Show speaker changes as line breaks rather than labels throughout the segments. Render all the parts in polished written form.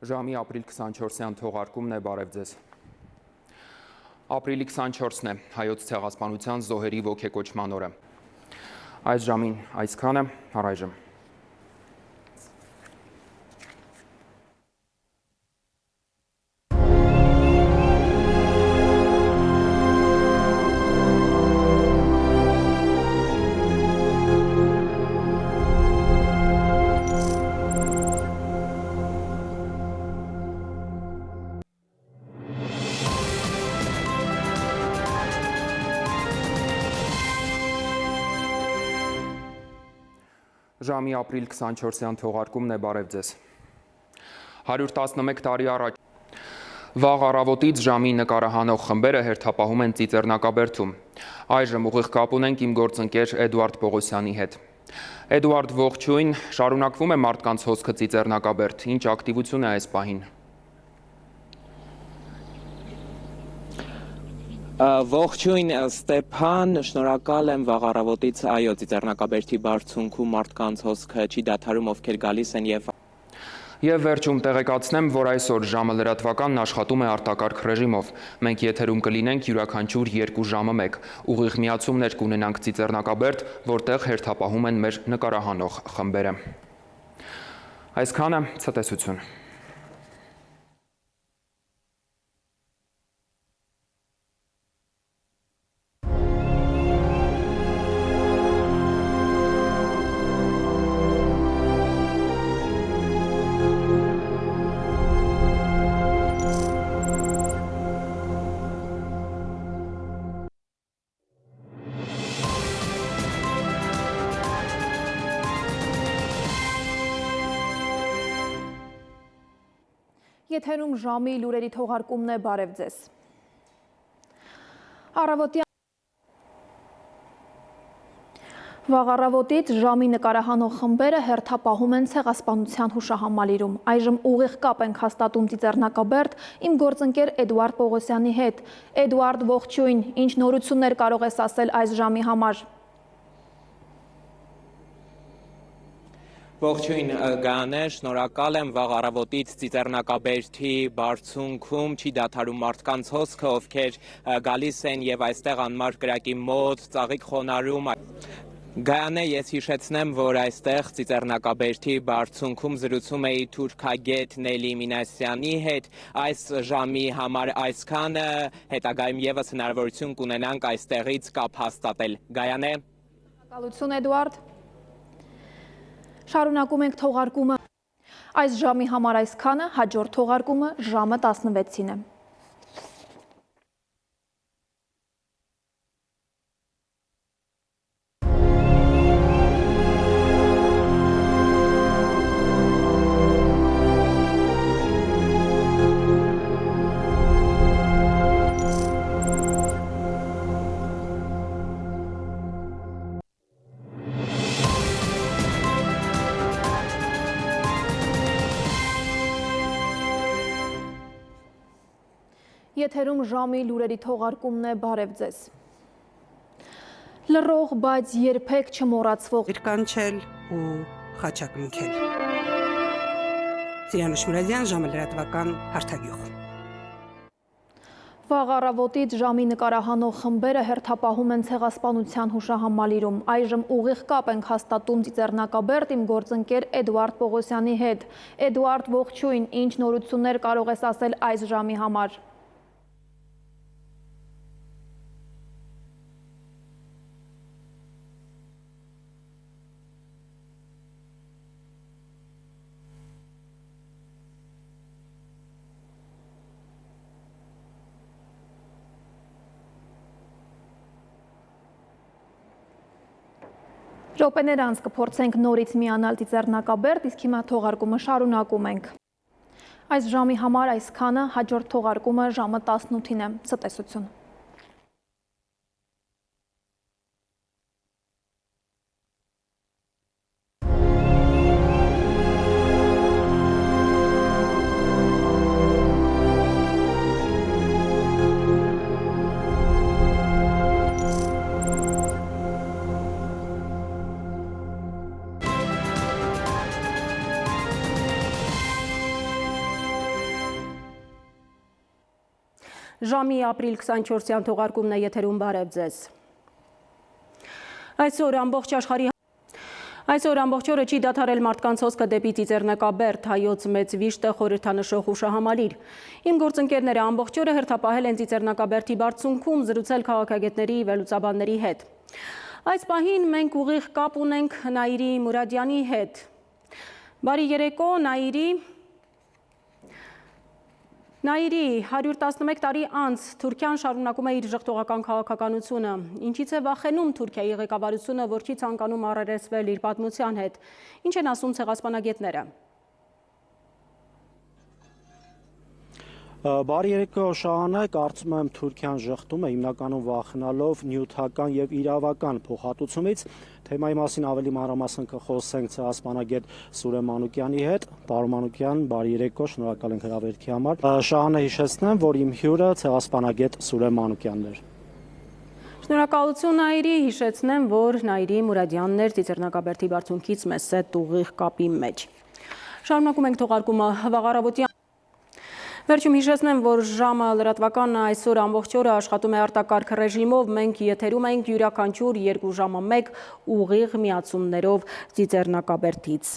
Ժամի ապրիլ 24-յան թողարկումն է, բարև ձեզ։ Ապրիլի 24-ն է հայոց ցեղասպանության զոհերի ոգեկոչման օրը։ Այս ժամին այսքանը, առայժմ։ Ժամի ապրիլ 24-յան թողարկումն է, բարև ձեզ։ 111 տարի առաջ վաղ առավոտից ժամի նկարահանող խմբերը հերթապահում են Ծիծեռնակաբերդում։ Այժմ ուղիղ կապ ունենք իմ գործընկեր Էդուարդ Պողոսյանի հետ։ Էդուարդ, ողջույն, շարունակվում է մարդկանց հոսքը Ծիծեռնակաբերդ, ինչ ակտիվություն է այս պահին։
Ողջույն Ստեփան, շնորհակալ եմ վաղ առավոտից այո Ծիծեռնակաբերդի բարձունքում մարդկանց հոսքը չի դադարում, ովքեր գալիս են
Եվ վերջում տեղեկացնեմ, որ այսօր ժամը լրատվականն աշխատում է արտակարգ ռեժիմով։ Մենք եթերում կլինենք յուրաքանչյուր 2 ժամը 1։ Ուղիղ միացումներ կունենանք Ծիծեռնակաբերդ, որտեղ հերթապահում են մեր նկարահանող խմբերը։ Այսքանը, ցտեսություն։
Եթերում ժամի լուրերի թողարկումն է, բարև ձեզ։ Վաղ առավոտից ժամի նկարահանող խմբերը հերթապահում են ցեղասպանության հուշահամալիրում։ Այժմ ուղիղ կապ ենք հաստատում Ծիծեռնակաբերդ իմ գործընկեր Էդուարդ Պողոսյանի հետ։ Էդուարդ, ողջույն, ինչ նորություններ կարող ես ասել այս ժամի համար։
Ողջույն Գայանե, շնորհակալ եմ վաղ առավոտից Ծիծեռնակաբերդի բարձունքում չի դադարում մարդկանց հոսքը, ովքեր գալիս են եւ այստեղ անմար կրակի մոտ ծաղիկ խոնարհում։ Գայանե, ես հիշեցնեմ, որ այստեղ Ծիծեռնակաբերդի բարձունքում զրուցում էի թուրքագետ Նելի Մինասյանի հետ, այս ժամի համար այսքանը, հետագայում եւս հնարավորություն կունենանք այստեղից կապ հաստատել։ Գայանե։
Շնորհակալություն Էդուարդ։ Շարունակում ենք թողարկումը։ Այս ժամի համար այսքանը, հաջորդ թողարկումը ժամը 16-ին է։ Եթերում ժամի լուրերի թողարկումն է, բարև ձեզ։ Լռող, բայց երբեք չմոռացվող
կանչել ու խաչակնքել։ Ծիրանուշ Մուրադյան, ժամը լրատվական հարթագյուղ։
Վաղ առավոտից ժամի նկարահանող խմբերը հերթապահում են ցեղասպանության հուշահամալիրում։ Այժմ ուղիղ կապ ենք հաստատում Ծիծեռնակաբերդ իմ գործընկեր Էդուարդ Պողոսյանի հետ։ Էդուարդ, ողջույն, ինչ նորություններ կարող ես ասել այս ժամի համար։ Րոպեներ անց կփորձենք նորից միանալ Ծիծեռնակաբերդ, իսկ հիմա թողարկումը շարունակում ենք։ Այս ժամի համար այսքանը, հաջորդ թողարկումը ժամը 18-ին է, ցտեսություն։
Ժամի ապրիլ 24-յան թողարկումն է եթերում, բարև ձեզ։ Այսօր ամբողջ օրը չի դադարել մարդկանց հոսքը դեպի Ծիծեռնակաբերդ, հայոց մեծ վիշտը խորհրդանշող հուշահամալիր։ Իմ գործընկերները ամբողջ օրը հերթապահել են Ծիծեռնակաբերդի բարձունքում, զրուցել քաղաքագետների, վերլուծաբանների հետ։ Այս պահին մենք ուղիղ կապ ունենք Նաիրի Մուրադյանի հետ։ Բարի երեկո, Նաիրի։ Նաիրի, 111 տարի անց Թուրքիան շարունակում է իր ժխտողական քաղաքականությունը։ Ինչից է վախենում Թուրքիայի ղեկավարությունը, որ չի ցանկանում առերեսվել իր պատմության հետ։ Ինչ են ասում ցեղասպանագետները։
Բարի երեկո, Շահանե, կարծում եմ Թուրքիան ժխտում է հիմնականում վախենալով նյութական եւ իրավական փոխհատուցումից։ Թեմայի մասին ավելի մանրամասն կխոսենք ցեղասպանագետ Սուրեն Մանուկյանի հետ։ Պարոն Մանուկյան, բարի երեկո, շնորհակալ ենք հրավերքի համար։ Շահանե, հիշեցնեմ, որ իմ հյուրը ցեղասպանագետ Սուրեն Մանուկյանն էր։
Շնորհակալություն Նաիրի, հիշեցնեմ, որ Նաիրի Մուրադյանն էր Ծիծեռնակաբերդի բարձունքից մեզ հետ ուղիղ կապի մեջ։ Շարունակում ենք թողարկումը վաղ առավոտյան։ Վերջում հիշեցնեմ, որ ժամը լրատվական այսօր ամբողջ օրը աշխատում է արտակարգ ռեժիմով, մենք եթերում ենք յուրաքանչյուր 2 ժամը 1 ուղիղ միացումներով Ծիծեռնակաբերդից։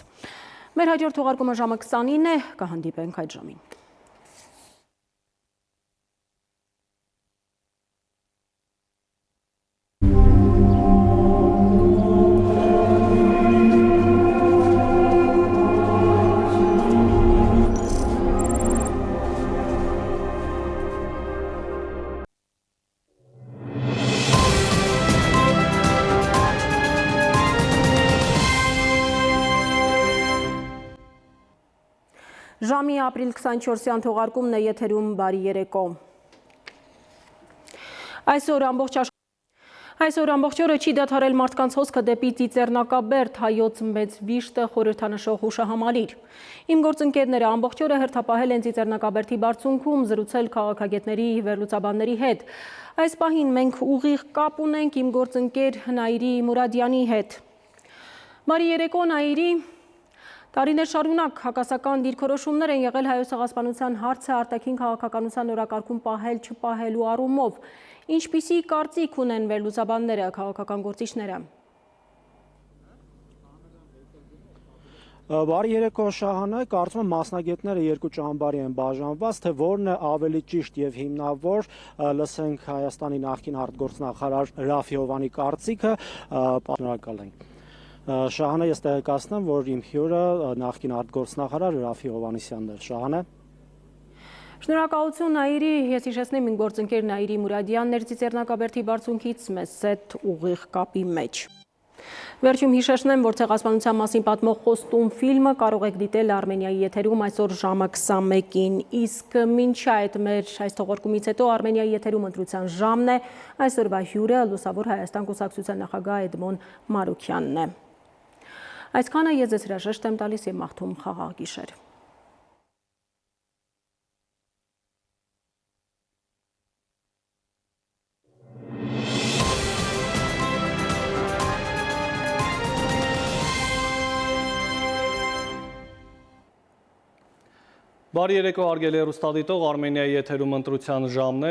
Մեր հաջորդ թողարկումը ժամը 29 է, կհանդիպենք այդ ժամին։ Ժամի ապրիլ 24-յան թողարկումն է եթերում, բարի երեկո։ Այսօր ամբողջ օրը չի դադարել մարդկանց հոսքը դեպի Ծիծեռնակաբերդ, հայոց մեծ վիշտը խորհրդանշող հուշահամալիր։ Իմ գործընկերները ամբողջ օրը հերթապահել են Ծիծեռնակաբերդի բարձունքում, զրուցել քաղաքագետների, վերլուծաբանների հետ։ Այս պահին մենք ուղիղ կապ ունենք իմ գործընկեր Նաիրի Մուրադյանի հետ։ Բարի երեկո, Նաիրի։ Տարիներ շարունակ հակասական դիրքորոշումներ են եղել հայոց ցեղասպանության հարցը արտաքին քաղաքականության օրակարգում պահել չպահելու առումով։ Ինչպիսի կարծիք ունեն վերլուծաբանները, քաղաքական գործիչները։
Բարի երեկո, Շահանե, կարծում եմ մասնագետները երկու ճամբարի են բաժանված, թե որն է ավելի ճիշտ եւ հիմնավոր, լսենք Հայաստանի նախկին արտգործնախարար Ռաֆի Հովանի կարծիքը, շնորհակալ ենք։ Շահանե, ես տեղեկացնեմ, որ իմ հյուրը նախկին արտգործնախարար Ռաֆի Հովանեսյանն էր։ Շահանե։
Շնորհակալություն Նաիրի, ես հիշեցնեմ իմ գործընկեր Նաիրի Մուրադյանն էր Ծիծեռնակաբերդի բարձունքից մեզ հետ ուղիղ կապի մեջ։ Վերջում հիշեցնեմ, որ ցեղասպանության մասին պատմող խոստում ֆիլմը կարող եք դիտել Արմենիայի եթերում այսօր ժամը 21-ին, իսկ մինչ այդ մեր այս թողարկումից հետո Արմենիայի եթերում ընտրության ժամն է, այսօրվա հյուրը Լուսավոր Հայաստան կուսակցության նախագահ Էդմոն Մարուքյանն է։ Այսքանը ես ձեզ հրաժեշտ եմ տալիս եւ մաղթում խաղաղ գիշեր։
Բարի երեկո, հարգելի հեռուստադիտող, Արմենիայի եթերում ընտրության ժամն է։